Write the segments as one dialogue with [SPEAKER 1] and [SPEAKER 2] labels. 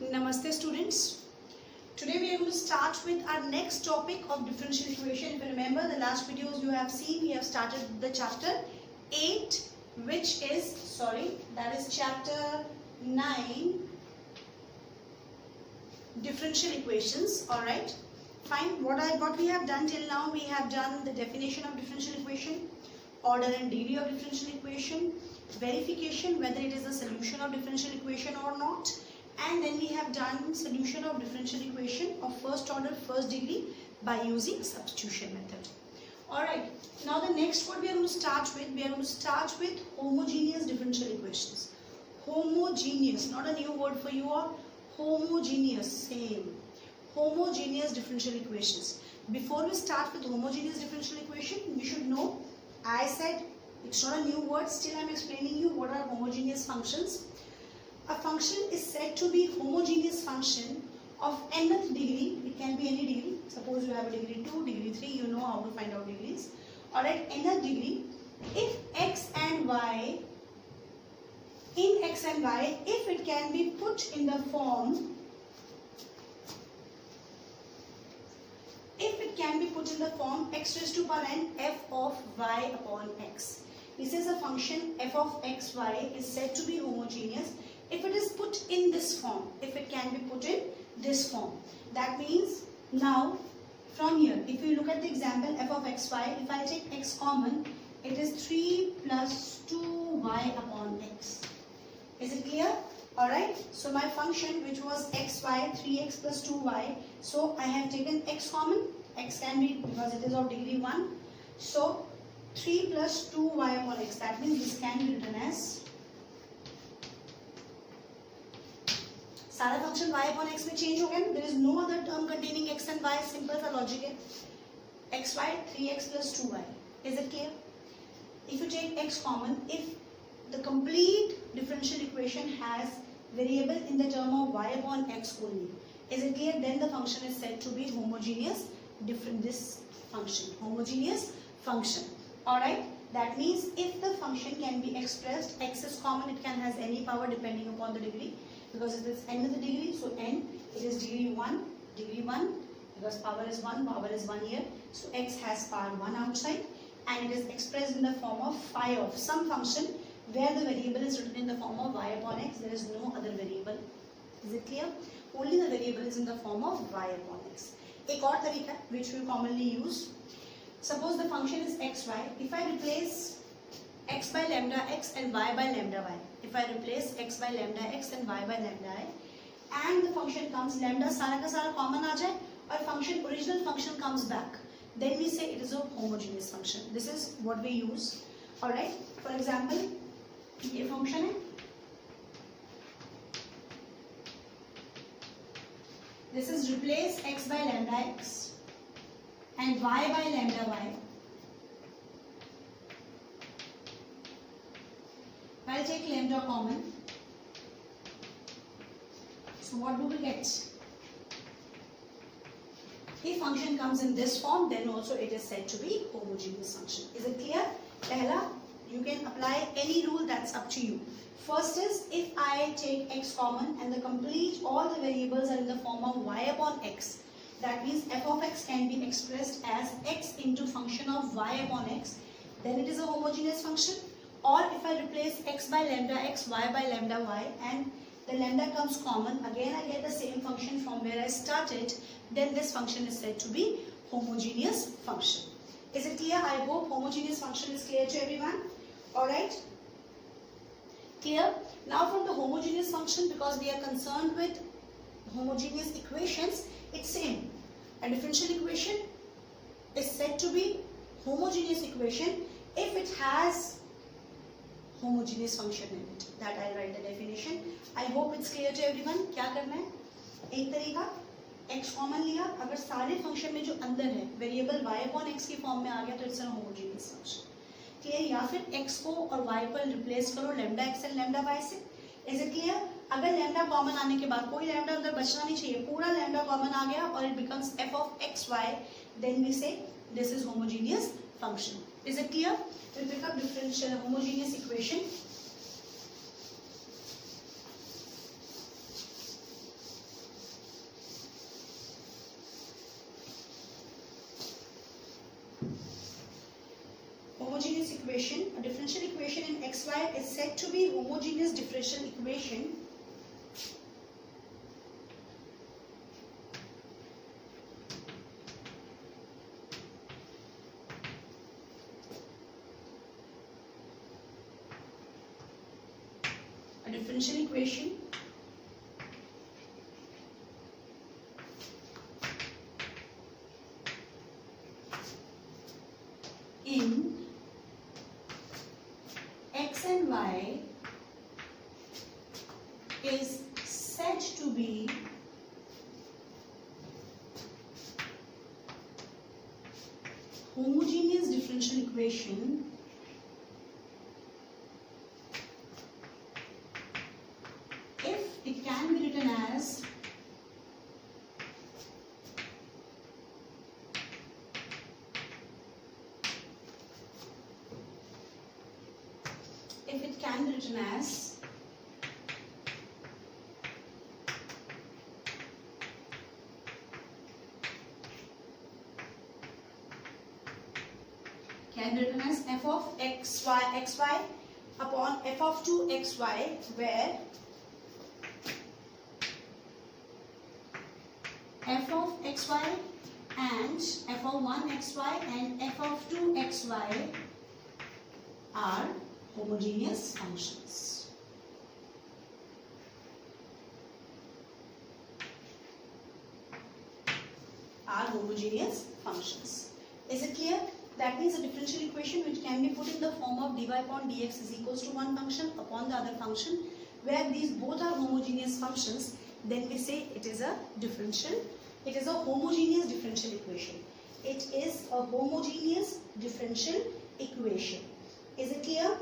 [SPEAKER 1] Namaste students. Today we are going to start with our next topic of differential equation. If you remember the last videos you have seen, we have started the chapter 8, which is, that is chapter 9, differential equations. Alright, fine. What we have done till now, we have done the definition of differential equation, order and degree of differential equation, verification whether it is a solution of differential equation or not, and then we have done solution of differential equation of first order, first degree by using substitution method. Alright, now the next what we are going to start with, homogeneous differential equations. Homogeneous, not a new word for you all. Homogeneous, same. Homogeneous differential equations. Before we start with homogeneous differential equation, we should know, I said it's not a new word, still I am explaining you what are homogeneous functions. A function is said to be homogeneous function of nth degree. It can be any degree. Suppose you have a degree 2, degree 3, you know how to find out degrees. Alright, nth degree, if x and y, if it can be put in the form, x raised to power n f of y upon x. This is a function f of x, y is said to be homogeneous if it is put in this form, if it can be put in this form. That means now from here, if you look at the example f of x, y, if I take x common, it is 3 plus 2y upon x. Is it clear? Alright, so my function which was x, y, 3x plus 2y, so I have taken x common, x can be, because it is of degree 1, so 3 plus 2y upon x, that means this can be written as, सारा function y upon x में change हो गया. There is no other term containing x and y. Simple सा logic है. x y 3x plus 2y. Is it clear? If you take x common, if the complete differential equation has variable in the term of y upon x only, is it clear? Then the function is said to be homogeneous. This function, homogeneous function. All right. That means if the function can be expressed, x is common, it can has any power depending upon the degree. Because it is n of the degree, so n, it is degree 1, because power is 1 here. So x has power 1 outside, and it is expressed in the form of phi of some function where the variable is written in the form of y upon x. There is no other variable. Is it clear? Only the variable is in the form of y upon x. एक और तरीका which we commonly use. Suppose the function is xy. If I replace x by lambda x and y by lambda y. If I replace x by lambda x and y by lambda y, and the function comes, lambda सारा का सारा common आ जाए और function, original function comes back, then we say it is a homogeneous function. This is what we use. Alright. For example, ये function है. This is replace x by lambda x and y by lambda y. I'll take lambda common. So what do we get? If function comes in this form, then also it is said to be homogeneous function. Is it clear? Pehla, you can apply any rule, that's up to you. First is, if I take x common and the complete, all the variables are in the form of y upon x, that means f of x can be expressed as x into function of y upon x, then it is a homogeneous function. Or if I replace x by lambda x, y by lambda y, and the lambda comes common, again I get the same function from where I started, then this function is said to be homogeneous function. Is it clear? I hope homogeneous function is clear to everyone. Alright? Clear? Now from the homogeneous function, because we are concerned with homogeneous equations, it's same. A differential equation is said to be homogeneous equation if it has homogeneous function in it. That I'll write the definition. I hope it's clear to everyone. क्या करना है? एक तरीका, x common लिया, अगर सारे function में जो अंदर है वेरिएबल y अपॉन x की फॉर्म में आ गया तो it's a homogeneous function. Clear? या फिर x को और y पर रिप्लेस करो lambda x and lambda y से. Is it clear? अगर लैम्डा कॉमन आने के बाद कोई लैम्डा अंदर बचना नहीं चाहिए, पूरा लैम्डा कॉमन आ गया और it becomes f of x y, then we say this is homogeneous function. Is it clear? We'll pick up differential homogeneous equation. equation. A differential equation in xy is said to be homogeneous differential equation. A differential equation in x and y is said to be homogeneous differential equation if it can be written as f of xy upon f of 2xy, where f of xy and f of 1xy and f of 2xy are homogeneous functions. Is it clear? That means a differential equation which can be put in the form of dy upon dx is equals to one function upon the other function, where these both are homogeneous functions, then we say it is a differential. It is a homogeneous differential equation. It is a homogeneous differential equation. Is it clear?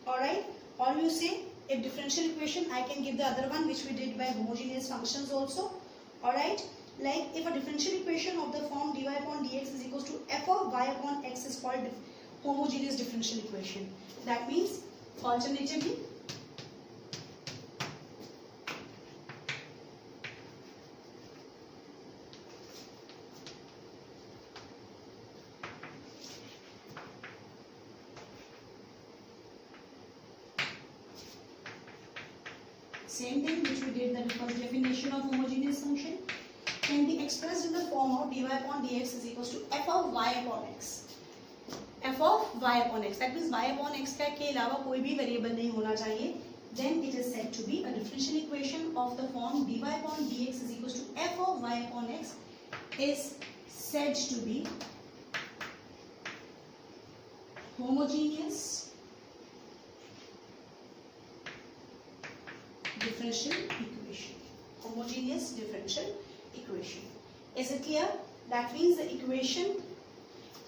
[SPEAKER 1] Alright. Or you say, if differential equation, I can give the other one which we did by homogeneous functions also. Alright. Like if a differential equation of the form dy upon dx is equals to f of y upon x is called homogeneous differential equation. That means alternatively same thing which we did, the first definition of homogeneous function can be expressed in the form of dy upon dx is equals to f of y upon x. f of y upon x. That means y upon x के अलावा कोई भी variable नहीं होना चाहिए. Then it is said to be a differential equation of the form dy upon dx is equals to f of y upon x is said to be homogeneous differential equation. Homogeneous differential equation. Is it clear? That means the equation,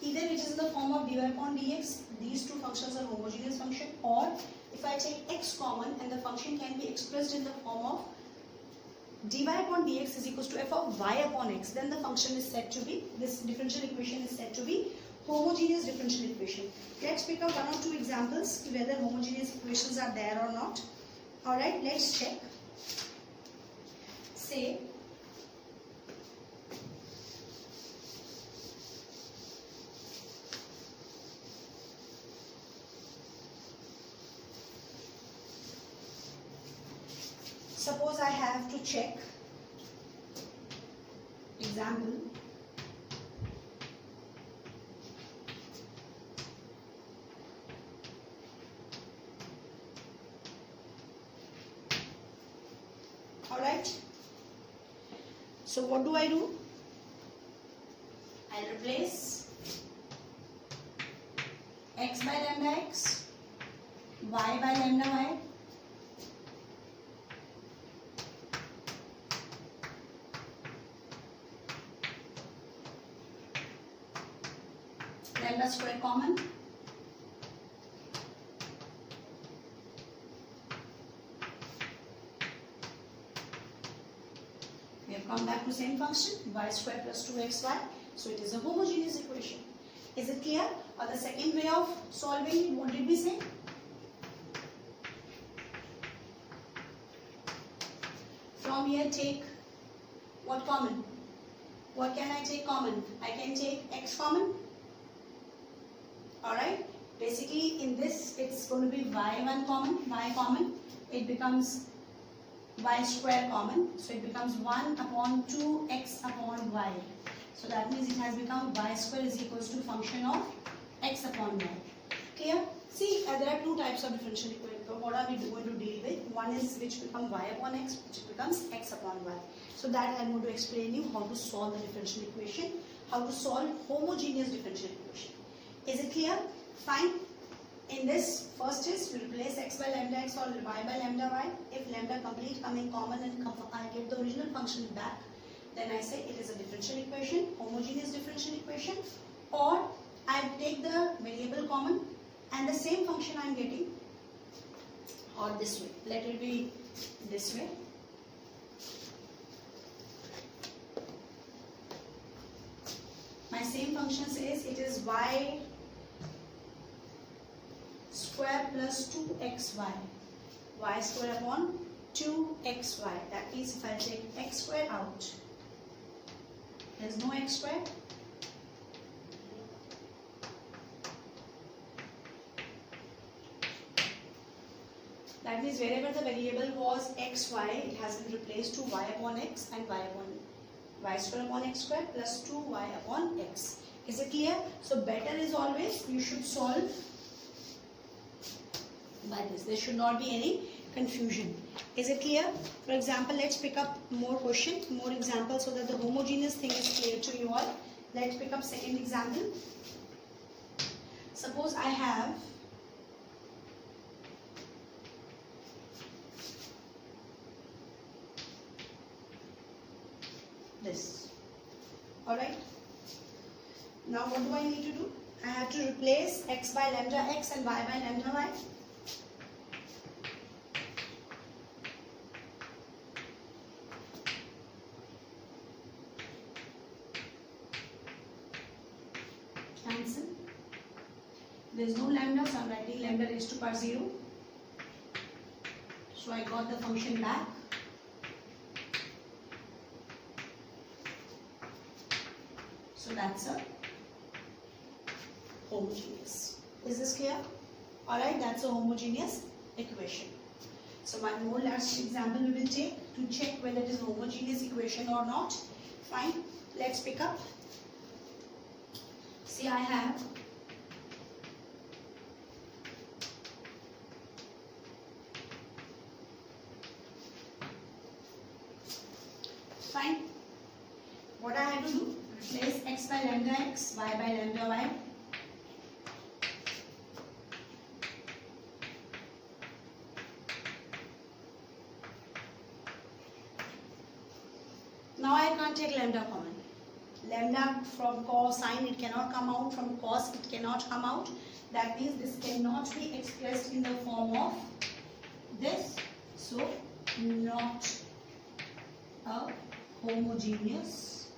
[SPEAKER 1] either it is in the form of dy upon dx, these two functions are homogeneous function, or if I take x common and the function can be expressed in the form of dy upon dx is equals to f of y upon x, then the function is said to be, this differential equation is said to be homogeneous differential equation. Let's pick up one or two examples whether homogeneous equations are there or not. Alright, let's check. Say, suppose I have to check example. Alright. So what do? I'll replace x by lambda x, y by lambda y, lambda square common, we have come back to same function, y square plus 2xy, so it is a homogeneous equation. Is it clear? Or the second way of solving it, what did we say? From here take what common? What can I take common? I can take x common. Alright. Basically in this it's going to be y1 common, y common, it becomes y square common, so it becomes 1 upon 2x upon y. So that means it has become y square is equals to function of x upon y. Clear? See, there are two types of differential equation. What are we going to deal with? One is which become y upon x, which becomes x upon y. So that I am going to explain you how to solve the differential equation, how to solve homogeneous differential equation. Is it clear? Fine. In this, first is we replace x by lambda x or y by lambda y. If lambda complete coming common and I get the original function back, then I say it is a differential equation, homogeneous differential equation, or I take the variable common and the same function I am getting, or this way. Let it be this way. My same function says it is y square plus 2xy. Y square upon 2xy. That means if I take x square out, there is no x square. That means wherever the variable was xy, it has been replaced to y upon x and y square upon x square plus 2y upon x. Is it clear? So better is always you should solve by this. There should not be any confusion. Is it clear? For example, let's pick up more questions, more examples so that the homogeneous thing is clear to you all. Let's pick up second example. Suppose I have this. Alright. Now what do I need to do? I have to replace x by lambda x and y by lambda y. Cancel. There is no lambda, so I am writing lambda raised to power 0. So I got the function back. So that's a homogeneous. Is this clear? Alright, that's a homogeneous equation. So one more last example we will take to check whether it is a homogeneous equation or not. Fine. Let's pick up. See, I have fine. What I have to do? Replace x by lambda x, y by lambda y. Now I can't take lambda common. Lambda from cosine it cannot come out, from cos it cannot come out. That means this cannot be expressed in the form of this. So not a homogeneous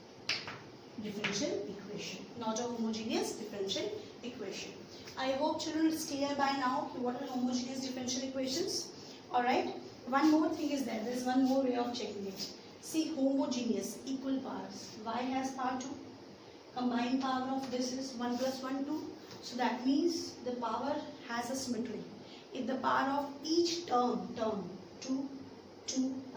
[SPEAKER 1] differential equation. Not a homogeneous differential equation. I hope children it's clear by now what are homogeneous differential equations. Alright. One more thing is there. There is one more way of checking it. See, homogeneous, equal powers. Y has power 2. Combined power of this is 1 plus 1, 2. So that means the power has a symmetry. If the power of each term 2,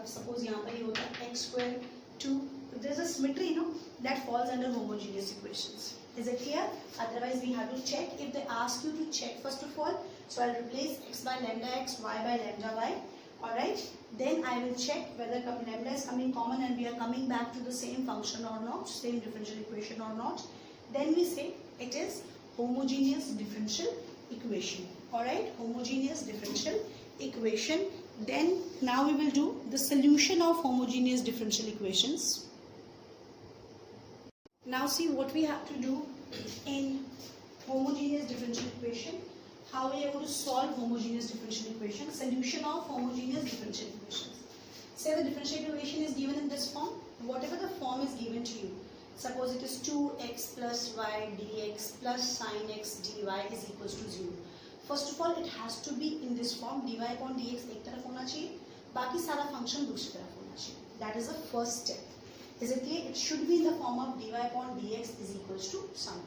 [SPEAKER 1] suppose यहाँ पर ये होता है x square 2. If there is a symmetry, that falls under homogeneous equations. Is it clear? Otherwise, we have to check. If they ask you to check first of all, so I'll replace x by lambda x, y by lambda y. Alright, then I will check whether lambda is coming common and we are coming back to the same function or not, same differential equation or not. Then we say it is homogeneous differential equation. Alright, homogeneous differential equation. Then now we will do the solution of homogeneous differential equations. Now see what we have to do in homogeneous differential equation. How we are going to solve homogeneous differential equation, solution of homogeneous differential equations. Say the differential equation is given in this form, whatever the form is given to you. Suppose it is 2x plus y dx plus sin x dy is equals to 0. First of all, it has to be in this form, dy upon dx एक तरफ होना चाहिए, बाकी सारा function दूसरी तरफ होना चाहिए. That is the first step. Is it clear? It should be in the form of dy upon dx is equals to sin.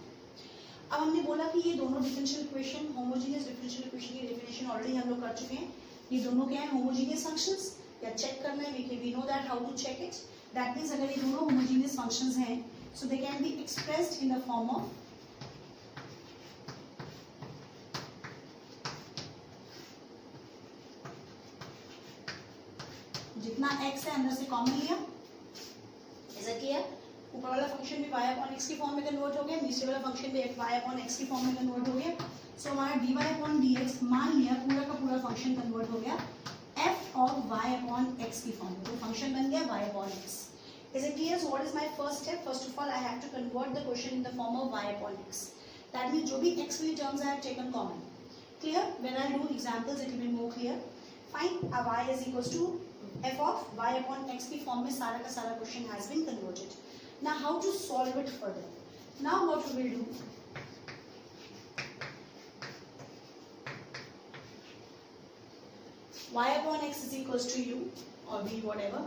[SPEAKER 1] अब हमने बोला कि ये दोनों differential equation, homogeneous differential equation की डेफिनेशन ऑलरेडी हम लोग कर चुके हैं. ये दोनों क्या है, होमोजेनियस फंक्शंस. या चेक करना है, we know that how to check it. That means अगर ये दोनों होमोजेनियस फंक्शंस हैं, so they can be expressed in the form of जितना x है अंदर से कॉमन लिया. ऐसा किया, ऊपर वाला फंक्शन भी y अपॉन x की फॉर्म में कन्वर्ट हो गया, नीचे वाला फंक्शन भी y अपॉन x की फॉर्म में कन्वर्ट हो गया. सो हमारा dy अपॉन dx मान लिया पूरा का पूरा फंक्शन कन्वर्ट हो गया f of y upon x की फॉर्म में. तो फंक्शन बन गया y upon x. Is it clear? So what is my first step? First of all, I have to convert the quotient in the form of y upon x. That means जो भी x वाली terms I have taken common. Clear? When I do examples, it will be more clear. Fine. y is equals to f of y upon x की form में सारा का सारा question has been converted. Now how to solve it further? Now what we will do? Y upon x is equals to u or v, whatever.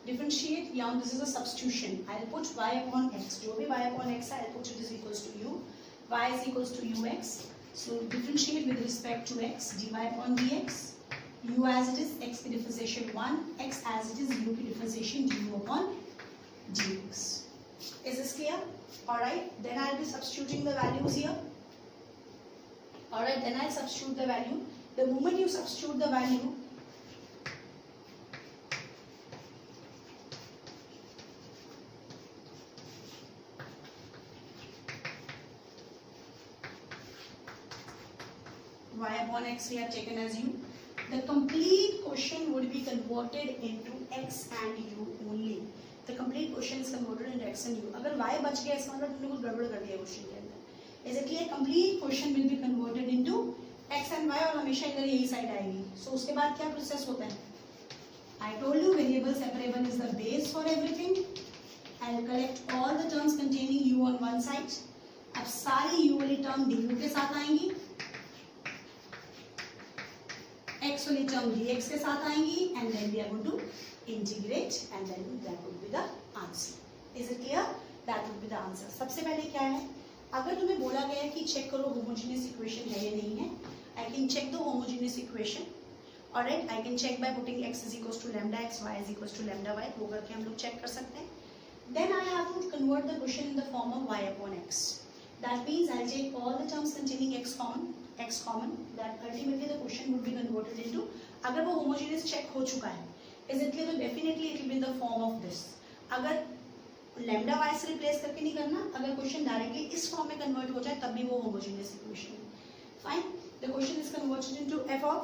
[SPEAKER 1] Differentiate, yeah, this is a substitution. I'll put y upon x. जो भी y upon x है, I'll put it is equals to u. Y is equals to ux. So differentiate with respect to x. dy upon dx. U as it is, x की differentiation 1. X as it is, u की differentiation du upon dx. Is this clear? Alright. Then I'll be substituting the values here. Alright. Then I'll substitute the value. The moment you substitute the value, y upon x we have taken as u. The complete quotient would be converted into x and u only. The complete quotient is converted into x and u. अगर y बच गया इसका मतलब तुमने कुछ गड़बड़ कर दिया क्वेश्चन के अंदर. Is it clear? Complete quotient will be converted into x and y और हमेशा इधर यही साइड आएगी. So उसके बाद क्या प्रोसेस होता है? I told you variable separable is the base for everything. I'll collect all the terms containing u on one side. अब सारी u वाली term du के साथ आएंगी. x वाली term dx के साथ आएंगी and then we are going to integrate and then that would be the answer. Is it clear? That would be the answer. सबसे पहले क्या है, अगर तुम्हें बोला गया है कि चेक करो homogeneous equation है या नहीं है, I can check the homogeneous equation. Alright, I can check by putting x is equals to lambda x, y is equals to lambda y. वो करके हम लोग check कर सकते हैं. Then I have to convert the quotient in the form of y upon x. That means I'll take all the terms containing x common, that ultimately the quotient would be converted into, अगर वो homogeneous check हो चुका है, is it clear? तो definitely it will be in the form of this. अगर lambda y से replace करके नहीं करना, अगर quotient directly इस form में convert हो जाए तब भी वो homogeneous equation है. Fine. The quotient is converted into f of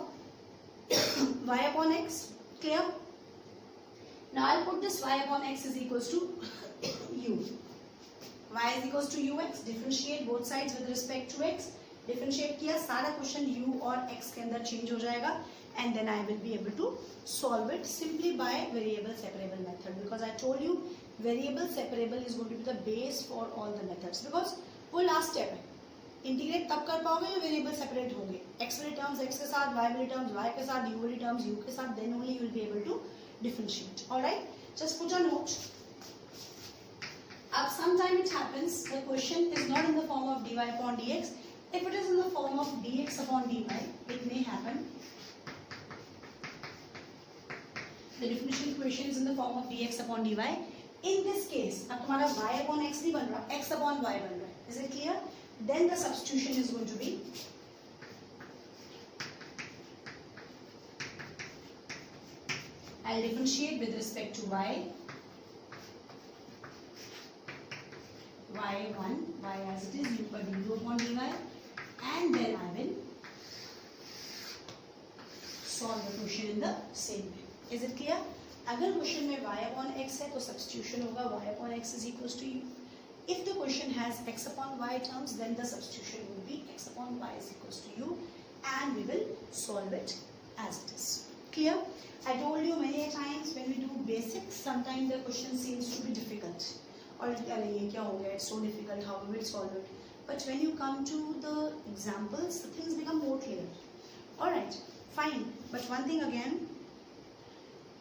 [SPEAKER 1] y upon x. Clear? Now I'll put this y upon x is equals to u. Y is equals to ux. Differentiate both sides with respect to x. Differentiate किया, सारा question u और x के अंदर change हो जाएगा and then I will be able to solve it simply by variable separable method, because I told you variable separable is going to be the base for all the methods, because वो last step है. Integrate तब कर पाओगे जो variable separate होंगे. x वाली terms x के साथ, y वाली टर्म्स y के साथ, u वाली टर्म्स u के साथ, then only you will be able to differentiate. Alright, just put a note. अब sometime it happens the question is not in the form of dy upon dx. If it is in the form of dx upon dy, it may happen. The differential equation is in the form of dx upon dy. In this case, अब तुम्हारा y upon x नहीं बन रहा, x upon y बन रहा है. Is it clear? Then the substitution is going to be I'll differentiate with respect to y. y1, y as it is, u per du upon dy. And then I will solve the question in the same way. Is it clear? अगर question में y upon x है तो substitution होगा y upon x is equals to u. If the question has x upon y terms, then the substitution will be x upon y is equals to u, and we will solve it as it is. Clear? I told you many times when we do basics, sometimes the question seems to be difficult. Or अरे ये क्या हो गया? It's so difficult. How we will solve it? But when you come to the examples, the things become more clear. Alright, fine. But one thing again,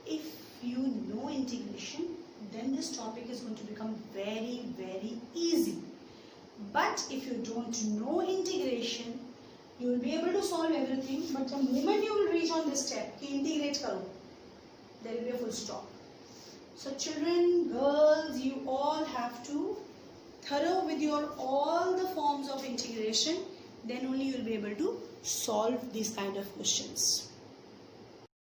[SPEAKER 1] if you know integration, then this topic is going to become very, very easy. But if you don't know integration, you will be able to solve everything, but the moment you will reach on this step, integrate karo, there will be a full stop. So children, girls, you all have to thorough with your all the forms of integration, then only you will be able to solve these kind of questions.